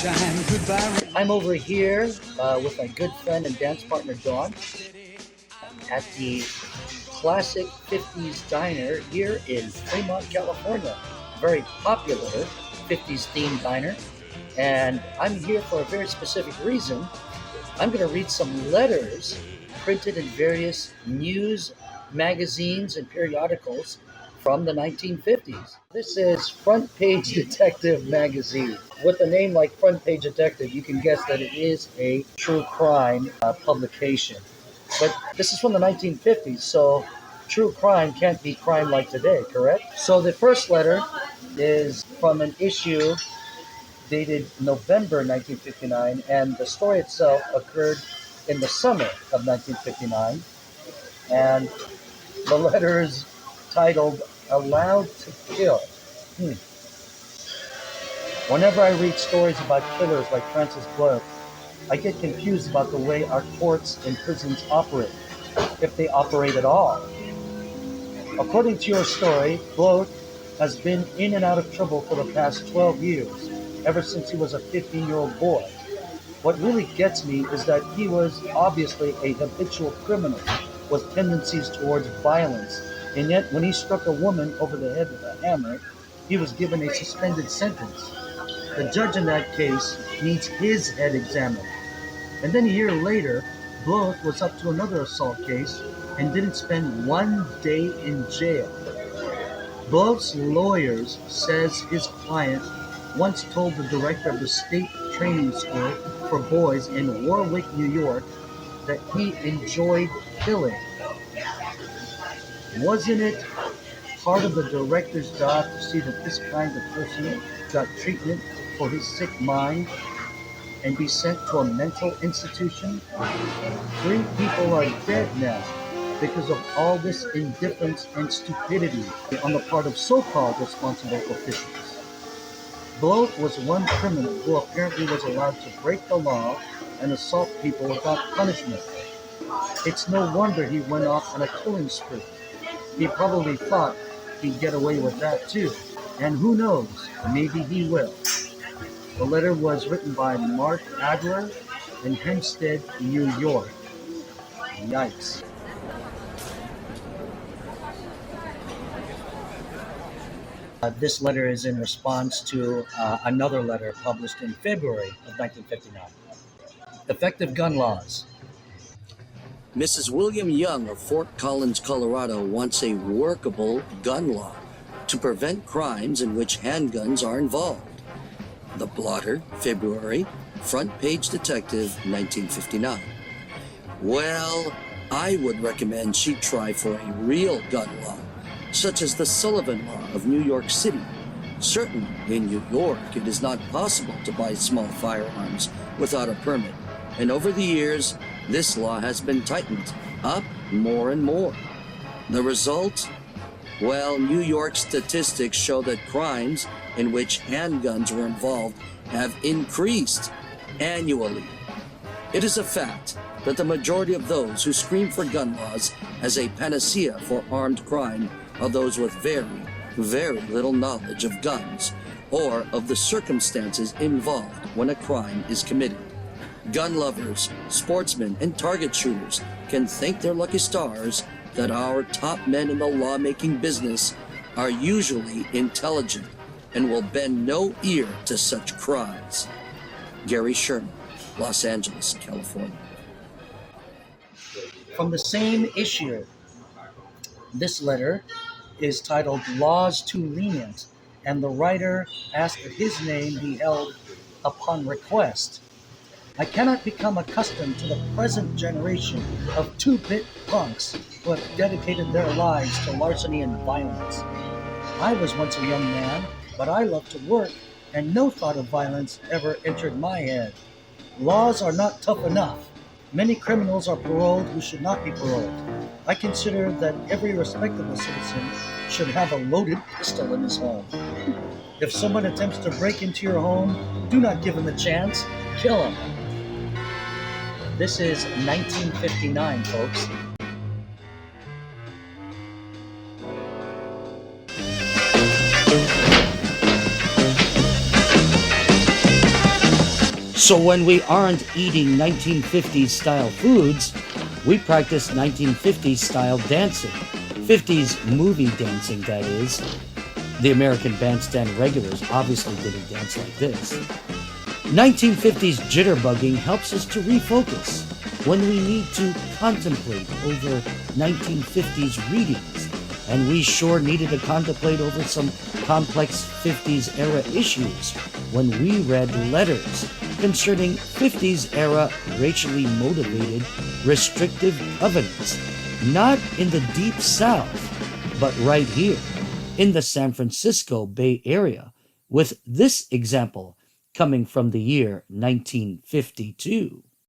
I'm over here with my good friend and dance partner Dawn at the classic 50s diner here in Fremont, California. Very popular 50s themed diner. And I'm here for a very specific reason. I'm going to read some letters printed in various news magazines and periodicals from the 1950s. This is Front Page Detective magazine. With a name like Front Page Detective, you can guess that it is a true crime publication. But this is from the 1950s, so true crime can't be crime like today, correct? So the first letter is from an issue dated November 1959, and the story itself occurred in the summer of 1959. And the letter is titled Allowed to Kill. Hmm. Whenever I read stories about killers like Francis Blood, I get confused about the way our courts and prisons operate, if they operate at all. According to your story, Blood has been in and out of trouble for the past 12 years, ever since he was a 15-year-old boy. What really gets me is that he was obviously a habitual criminal with tendencies towards violence, and yet when he struck a woman over the head with a hammer, he was given a suspended sentence. The judge in that case needs his head examined. And then a year later, Bloch was up to another assault case and didn't spend one day in jail. Bloch's lawyers says his client once told the director of the state training school for boys in Warwick, New York, that he enjoyed killing. Wasn't it part of the director's job to see that this kind of person got treatment for his sick mind and be sent to a mental institution? 3 people are dead now because of all this indifference and stupidity on the part of so-called responsible officials. Bloch was one criminal who apparently was allowed to break the law and assault people without punishment. It's no wonder he went off on a killing spree. He probably thought he'd get away with that too. And who knows, maybe he will. The letter was written by Mark Adler in Hempstead, New York. Yikes. This letter is in response to another letter published in February of 1959. Effective gun laws. Mrs. William Young of Fort Collins, Colorado wants a workable gun law to prevent crimes in which handguns are involved. The Blotter, February, Front Page Detective, 1959. Well, I would recommend she try for a real gun law, such as the Sullivan Law of New York City. Certainly, in New York, it is not possible to buy small firearms without a permit, and over the years, this law has been tightened up more and more. The result? Well, New York statistics show that crimes in which handguns were involved have increased annually. It is a fact that the majority of those who scream for gun laws as a panacea for armed crime are those with very, very little knowledge of guns or of the circumstances involved when a crime is committed. Gun lovers, sportsmen, and target shooters can thank their lucky stars that our top men in the lawmaking business are usually intelligent and will bend no ear to such cries. Gary Sherman, Los Angeles, California. From the same issue, this letter is titled Laws Too Lenient, and the writer asked that his name be held upon request. I cannot become accustomed to the present generation of two-bit punks who have dedicated their lives to larceny and violence. I was once a young man, but I loved to work, and no thought of violence ever entered my head. Laws are not tough enough. Many criminals are paroled who should not be paroled. I consider that every respectable citizen should have a loaded pistol in his home. If someone attempts to break into your home, do not give him a chance. Kill him. This is 1959, folks. So when we aren't eating 1950s style foods, we practice 1950s style dancing. 50s movie dancing, that is. The American Bandstand regulars obviously didn't dance like this. 1950s jitterbugging helps us to refocus when we need to contemplate over 1950s readings. And we sure needed to contemplate over some complex 50s era issues when we read letters concerning 50s era racially motivated restrictive covenants, not in the Deep South, but right here in the San Francisco Bay Area, with this example coming from the year 1952.